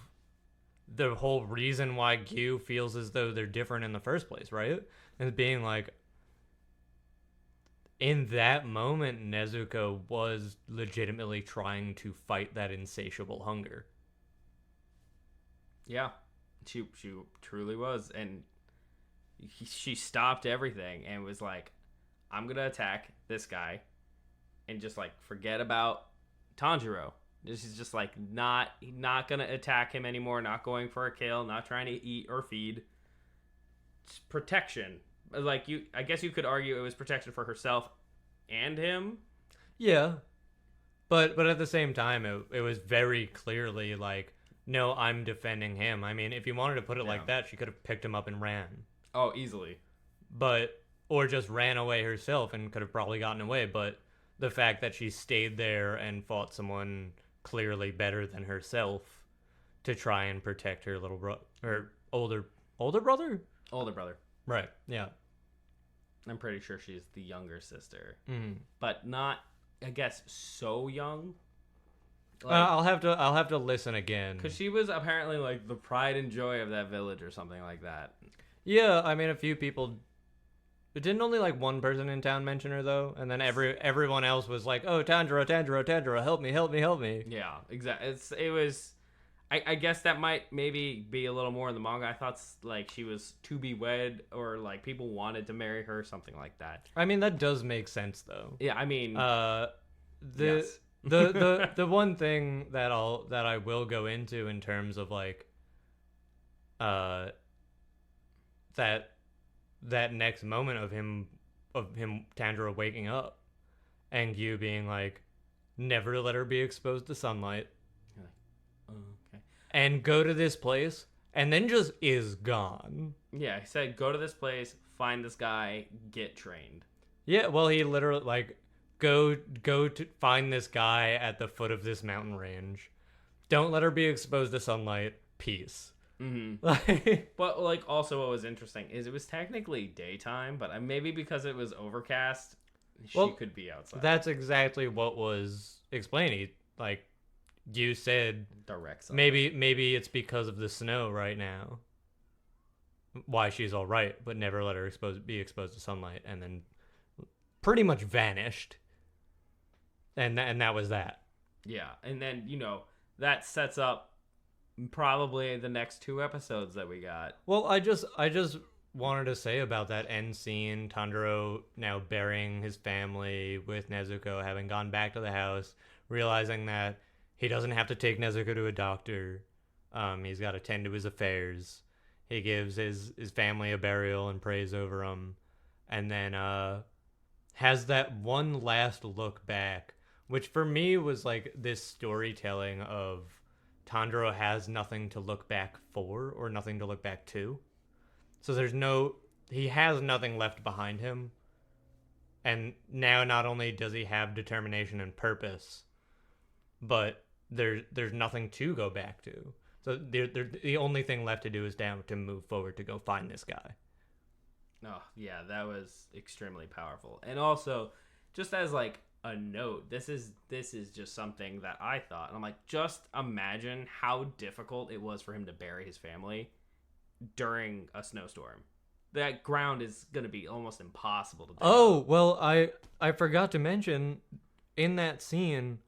the whole reason why Kyou feels as though they're different in the first place, right? And being like, in that moment, Nezuko was legitimately trying to fight that insatiable hunger. Yeah, she truly was, and she stopped everything and was like, I'm gonna attack this guy and just like forget about Tanjiro. This is just like not gonna attack him anymore, not going for a kill, not trying to eat or feed. It's protection. Like, I guess you could argue it was protection for herself and him. Yeah. But at the same time, it was very clearly like, no, I'm defending him. I mean, if you wanted to put it like that, she could have picked him up and ran. Oh, easily. Or just ran away herself and could have probably gotten away. But the fact that she stayed there and fought someone clearly better than herself to try and protect her little brother, or older brother? Older brother. Right. Yeah. I'm pretty sure she's the younger sister, Mm. but not, I guess, so young. Like, I'll have to listen again. because she was apparently like the pride and joy of that village or something like that. Yeah, I mean, a few people. But didn't only like one person in town mention her though, and then everyone else was like, "Oh, Tanjiro, help me!" Yeah, exactly. It was. I guess that might maybe be a little more in the manga. I thought like she was to be wed, or like people wanted to marry her, something like that. I mean, that does make sense though. Yeah, I mean, The yes. the one thing that I will go into in terms of like that next moment of him Tanjiro waking up and you being like, never let her be exposed to sunlight. Okay. And go to this place, and then just is gone. Yeah, he said, go to this place, find this guy, get trained. Yeah, well, he literally like go to find this guy at the foot of this mountain range. Don't let her be exposed to sunlight. Peace. Mm-hmm. But like, also, what was interesting is it was technically daytime, but maybe because it was overcast, she could be outside. That's exactly what was explained. Like, you said Direct sun. maybe it's because of the snow right now. Why she's all right, but never let her be exposed to sunlight, and then pretty much vanished. And that was that. Yeah, and then that sets up probably the next 2 episodes that we got. Well, I just wanted to say about that end scene, Tanjiro now burying his family with Nezuko, having gone back to the house, realizing that he doesn't have to take Nezuko to a doctor. He's got to tend to his affairs. He gives his family a burial and prays over them, and then has that one last look back, which for me was like this storytelling of Tanjiro has nothing to look back for or nothing to look back to. So he has nothing left behind him. And now not only does he have determination and purpose, but there's nothing to go back to. So the only thing left to do is to move forward to go find this guy. Oh, yeah, that was extremely powerful. And also, just as like a note, this is just something that I thought. I'm like, just imagine how difficult it was for him to bury his family during a snowstorm. That ground is going to be almost impossible to do. Oh, well, I forgot to mention, in that scene,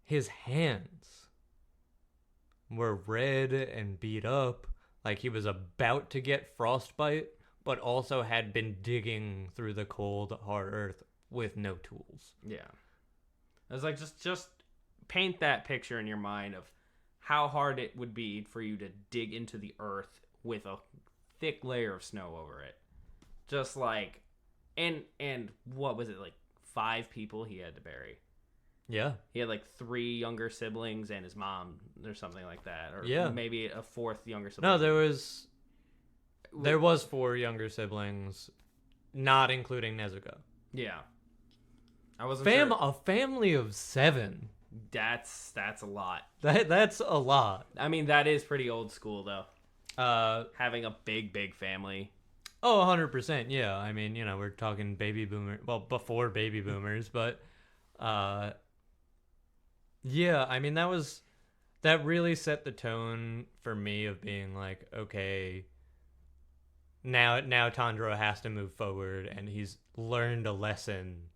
his hands were red and beat up, like he was about to get frostbite, but also had been digging through the cold, hard earth with no tools. Yeah. I was like, just paint that picture in your mind of how hard it would be for you to dig into the earth with a thick layer of snow over it. Just like, and what was it, like 5 people he had to bury? Yeah. He had like 3 younger siblings and his mom or something like that. Or yeah. Maybe a 4th younger sibling. No, there was 4 younger siblings, not including Nezuko. Yeah. I wasn't sure. A family of 7. That's a lot. That's a lot. I mean, that is pretty old school though. Having a big family. Oh, 100%. Yeah. I mean, we're talking baby boomer. Well, before baby boomers, but yeah, I mean, that really set the tone for me of being like, okay, now Tanjiro has to move forward, and he's learned a lesson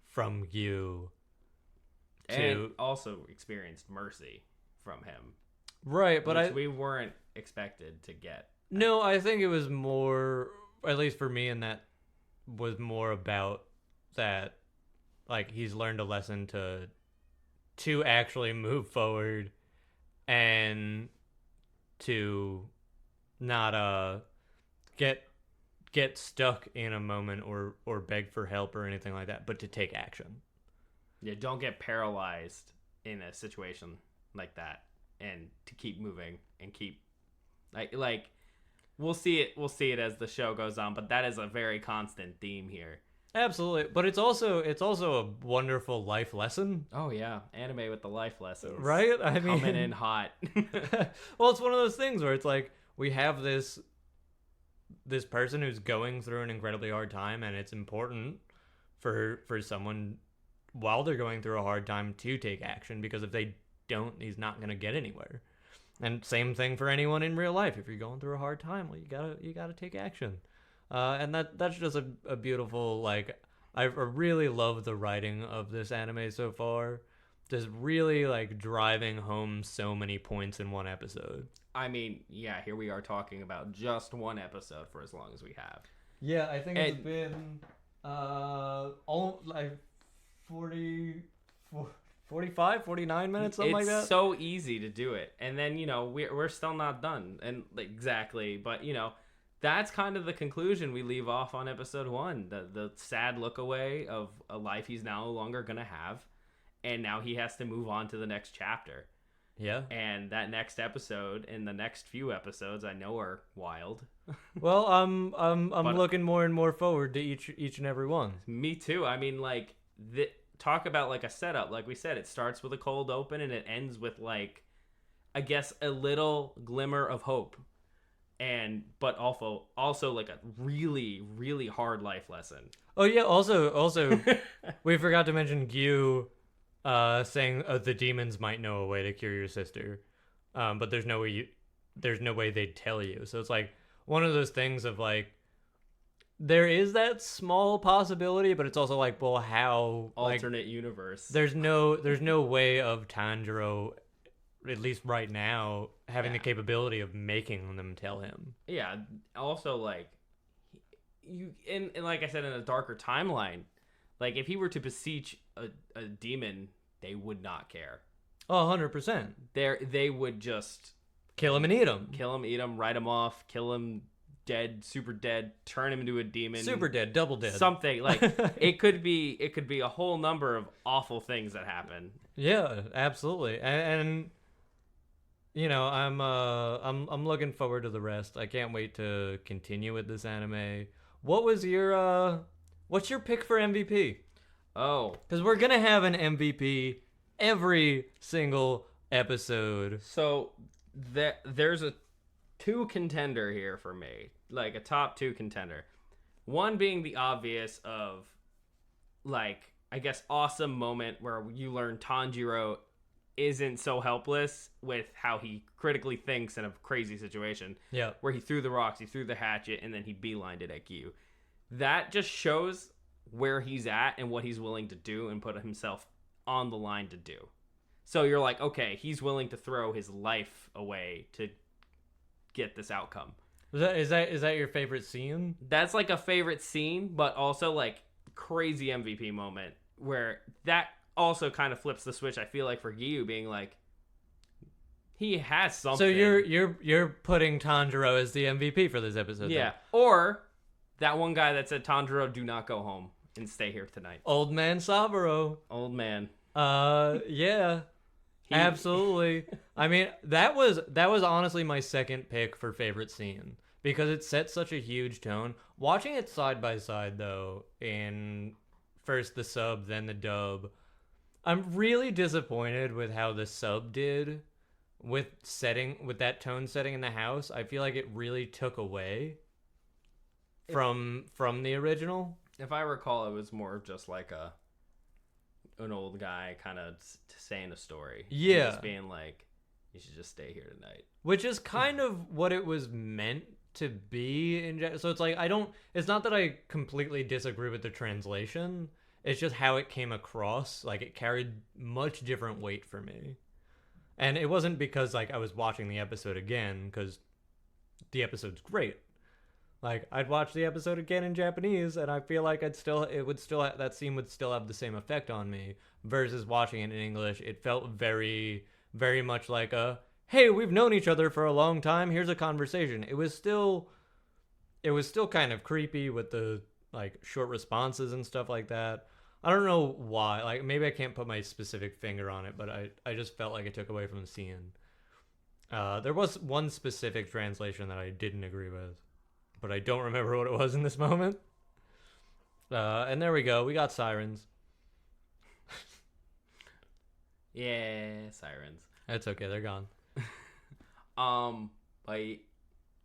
from Kyou. And also experienced mercy from him. Right, but we weren't expected to get. No, I think it was more, at least for me, and that was more about that, like, he's learned a lesson to actually move forward and to not get stuck in a moment or beg for help or anything like that, but to take action. Yeah, don't get paralyzed in a situation like that, and to keep moving and keep like we'll see it as the show goes on, but that is a very constant theme here. Absolutely, but it's also a wonderful life lesson. Oh yeah, anime with the life lessons, right? I mean, coming in hot. Well, it's one of those things where it's like we have this person who's going through an incredibly hard time, and it's important for someone while they're going through a hard time to take action, because if they don't, he's not going to get anywhere. And same thing for anyone in real life. If you're going through a hard time, well, you gotta take action. And that's just a beautiful, like, I really love the writing of this anime so far. Just really, like, driving home so many points in one episode. I mean, yeah, here we are talking about just one episode for as long as we have. Yeah, I think it's been like 45, 49 minutes, something like that. It's so easy to do it. And then, we're still not done. And exactly, but, that's kind of the conclusion we leave off on episode 1. The sad look away of a life he's no longer going to have. And now he has to move on to the next chapter. Yeah. And that next episode and the next few episodes I know are wild. Well, I'm looking more and more forward to each and every one. Me too. I mean, like, talk about like a setup. Like we said, it starts with a cold open and it ends with, like, I guess a little glimmer of hope. But also like a really, really hard life lesson. Oh yeah, also we forgot to mention Kyou saying the demons might know a way to cure your sister, but there's no way they'd tell you. So it's like one of those things of like, there is that small possibility, but it's also like, well, how Alternate universe. There's no way of Tanjiro, at least right now, having the capability of making them tell him. Yeah. Also, like, you and like I said, in a darker timeline, like if he were to beseech a demon, they would not care. Oh, 100%. They would just Kill him and eat him. kill him, eat him, write him off, kill him dead, super dead, turn him into a demon, Super dead, double dead. something like it could be a whole number of awful things that happen. Yeah, absolutely. And you know, I'm looking forward to the rest. I can't wait to continue with this anime. What's your pick for MVP? Oh, Because we're gonna have an MVP every single episode. so there's a two contender here for me, like a top two contender. One being the obvious of, like, I guess awesome moment where you learn Tanjiro isn't so helpless with how he critically thinks in a crazy situation. Yeah. Where he threw the rocks, he threw the hatchet, and then he beelined it at Kyou. That just shows where he's at and what he's willing to do and put himself on the line to do. So you're like, okay, he's willing to throw his life away to get this outcome. Is that your favorite scene? That's like a favorite scene, but also like crazy MVP moment where that also kind of flips the switch. I feel like for Kyou being like, he has something. So you're putting Tanjiro as the MVP for this episode. Yeah. Then. Or that one guy that said, Tanjiro, do not go home and stay here tonight. Old man Saburo. Old man. Yeah. Absolutely. I mean, that was honestly my second pick for favorite scene because it set such a huge tone. Watching it side by side though, in first the sub, then the dub, I'm really disappointed with how the sub did with that tone setting in the house. I feel like it really took away from the original. If I recall, it was more of just like an old guy kind of saying a story. Yeah. Just being like, you should just stay here tonight. Which is kind of what it was meant to be. So it's like, it's not that I completely disagree with the translation. It's just how it came across. Like, it carried much different weight for me. And it wasn't because, like, I was watching the episode again, because the episode's great. Like, I'd watch the episode again in Japanese, and I feel like that scene would still have the same effect on me. Versus watching it in English, it felt very, very much like hey, we've known each other for a long time. Here's a conversation. It was still kind of creepy with the like short responses and stuff like that. I don't know why. Like, maybe I can't put my specific finger on it, but I just felt like it took away from the scene. There was one specific translation that I didn't agree with, but I don't remember what it was in this moment. And there we go. We got sirens. Yeah, sirens. That's okay. They're gone. But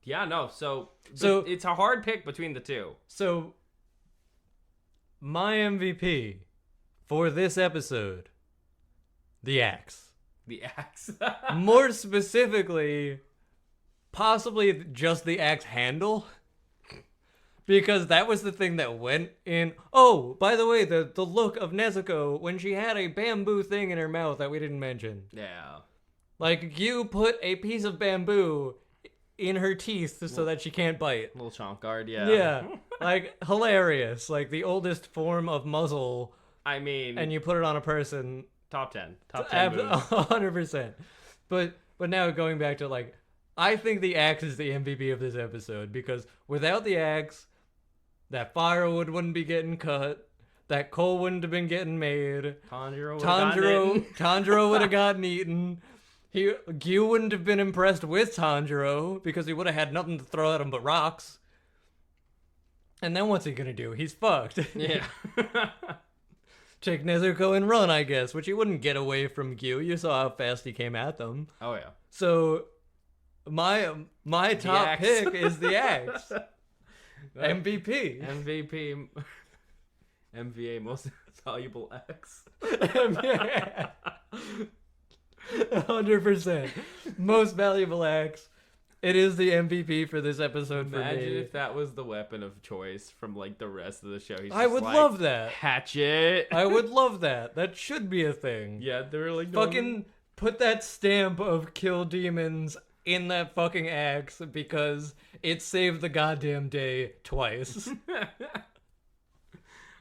yeah, no. So it's a hard pick between the two. So my MVP for this episode, the axe. The axe. More specifically, possibly just the axe handle. Because that was the thing that went in. Oh, by the way, the look of Nezuko when she had a bamboo thing in her mouth that we didn't mention. Yeah. Like, you put a piece of bamboo in her teeth so that she can't bite. Little chomp guard, yeah. Yeah. Like, hilarious. Like, the oldest form of muzzle. I mean, And you put it on a person. top 10 moves. 100%. But now going back to, like, I think the axe is the MVP of this episode because without the axe, that firewood wouldn't be getting cut. That coal wouldn't have been getting made. Tanjiro would have gotten eaten. Kyou wouldn't have been impressed with Tanjiro because he would have had nothing to throw at him but rocks. And then what's he gonna do? He's fucked. Yeah. Take Nezuko and run, I guess, which he wouldn't get away from Kyou. You saw how fast he came at them. Oh, yeah. So my top pick is the axe. MVP. MVP. MVA, most valuable X. 100%. Most valuable X. It is the MVP for this episode for Imagine me. if that was the weapon of choice from like the rest of the show. He's I just would like, love that. Hatchet. I would love that. That should be a thing. Yeah, they're like Fucking put that stamp of kill demons in that fucking axe because it saved the goddamn day twice.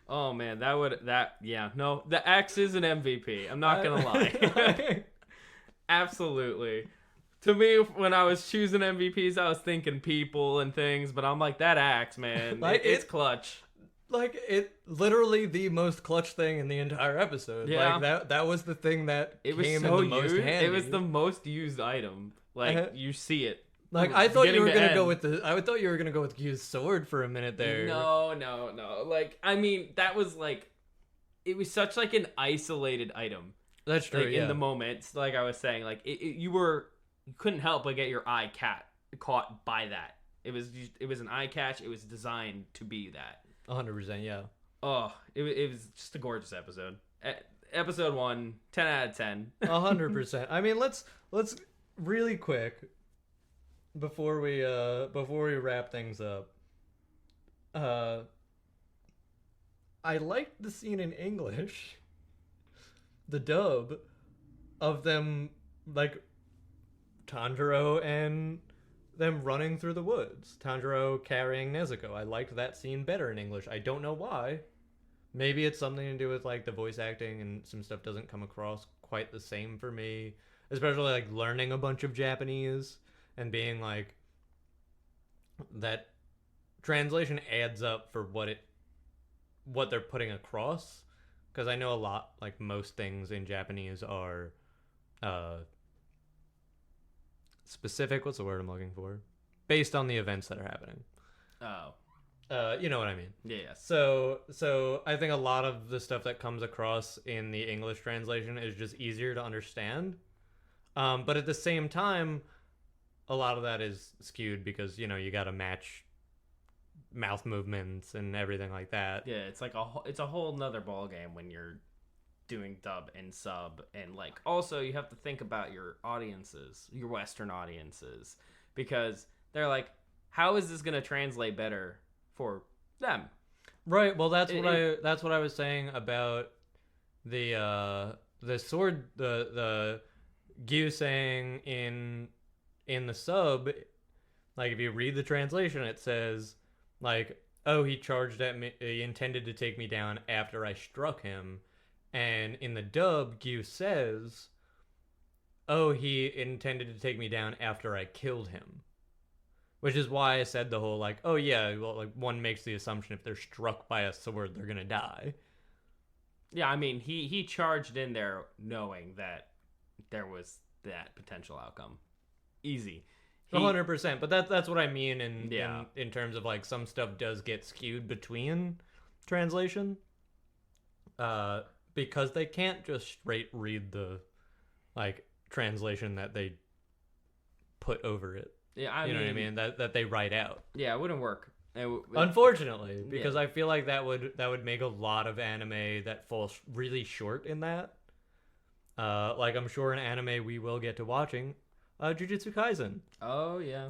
Oh man, the X is an MVP. I'm not gonna lie. Absolutely. To me, when I was choosing MVPs, I was thinking people and things, but I'm like, that axe, man, Like, it's clutch. Like, it literally the most clutch thing in the entire episode. Yeah. Like, that was the thing that It was came so in the most used. handy. It was the most used item. Like, you see it. Like, I thought you were Beginning to gonna go end. with I thought you were gonna go with Kyu's sword for a minute there. No. Like, I mean, that was like, it was such like an isolated item. That's true. Like, Yeah. in the moment, like I was saying, like you couldn't help but get your eye caught by that. It was an eye catch. It was designed to be that. 100%. Yeah. Oh, it was just a gorgeous episode. Episode 1, 10 out of 10. 100%. I mean, let's really quick before we wrap things up. I liked the scene in English, the dub of them, like Tanjiro and them running through the woods. Tanjiro carrying Nezuko. I liked that scene better in English. I don't know why. Maybe it's something to do with like the voice acting and some stuff doesn't come across quite the same for me. Especially like learning a bunch of Japanese and being like that translation adds up for what they're putting across. Because I know a lot, like most things in Japanese are specific. What's the word I'm looking for? Based on the events that are happening. Oh. You know what I mean? Yeah. So I think a lot of the stuff that comes across in the English translation is just easier to understand. But at the same time, a lot of that is skewed because, you know, you got to match mouth movements and everything like that. Yeah, it's like it's a whole nother ball game when you're doing dub and sub, and like also you have to think about your audiences, your Western audiences, because they're like, how is this going to translate better for them? Right. Well, that's what I was saying about the sword, the Gyu saying in the sub. Like if you read the translation, it says like, oh, he charged at me, he intended to take me down after I struck him. And in the dub, Gyu says, oh, he intended to take me down after I killed him. Which is why I said the whole, like, oh, yeah, well, like, one makes the assumption if they're struck by a sword, they're gonna die. Yeah, I mean, he charged in there knowing that there was that potential outcome. Easy. 100%, but that's what I mean Yeah. in terms of, like, some stuff does get skewed between translation. Because they can't just straight read the, like, translation that they put over it. Yeah, you know what I mean? That they write out. Yeah, it wouldn't work. Unfortunately, because Yeah. I feel like that would make a lot of anime that falls really short in that. Like I'm sure an anime we will get to watching, Jujutsu Kaisen. Oh yeah,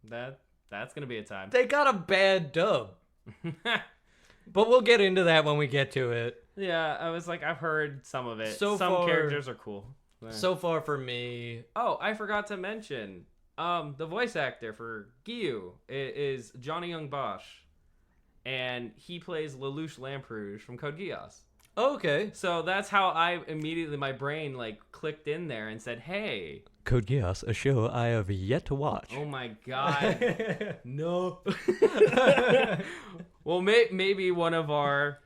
that's gonna be a time. They got a bad dub, but we'll get into that when we get to it. Yeah, I was like, I've heard some of it. So some far- characters are cool. So far for me, Oh, I forgot to mention, the voice actor for Kyou is Johnny Young Bosch, and he plays Lelouch Lamperouge from Code Geass. okay. So that's how my brain like clicked in there and said, "Hey, Code Geass, a show I have yet to watch. oh my god, no." Well, maybe one of our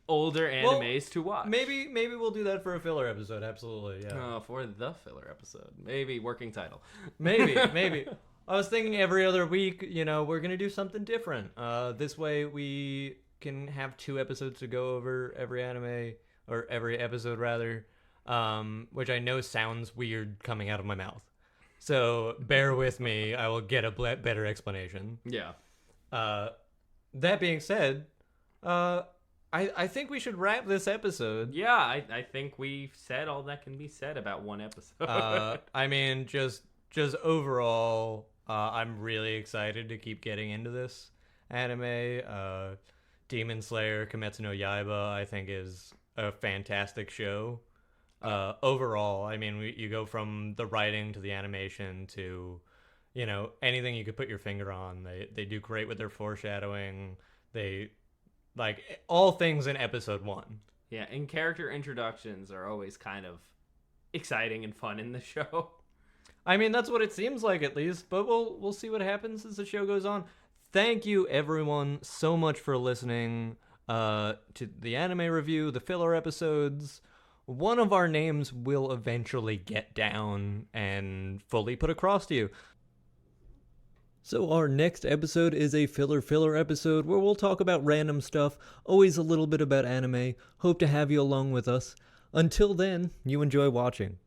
older animes to watch. Maybe we'll do that for a filler episode. Absolutely, yeah. For the filler episode, maybe working title. Maybe. I was thinking every other week, you know, we're gonna do something different. This way we can have 2 episodes to go over every anime, or every episode rather, which I know sounds weird coming out of my mouth. So bear with me. I will get a better explanation. Yeah. That being said, I think we should wrap this episode. Yeah, I think we've said all that can be said about one episode. I mean, just overall, I'm really excited to keep getting into this anime. Demon Slayer, Kimetsu no Yaiba, I think is a fantastic show. Overall, I mean, you go from the writing to the animation to, anything you could put your finger on. They do great with their foreshadowing. They like all things in episode 1. Yeah, and character introductions are always kind of exciting and fun in the show. I mean, that's what it seems like, at least, but we'll see what happens as the show goes on. Thank you, everyone, so much for listening to the anime review, the filler episodes. One of our names will eventually get down and fully put across to you. So our next episode is a filler episode where we'll talk about random stuff, always a little bit about anime. Hope to have you along with us. Until then, you enjoy watching.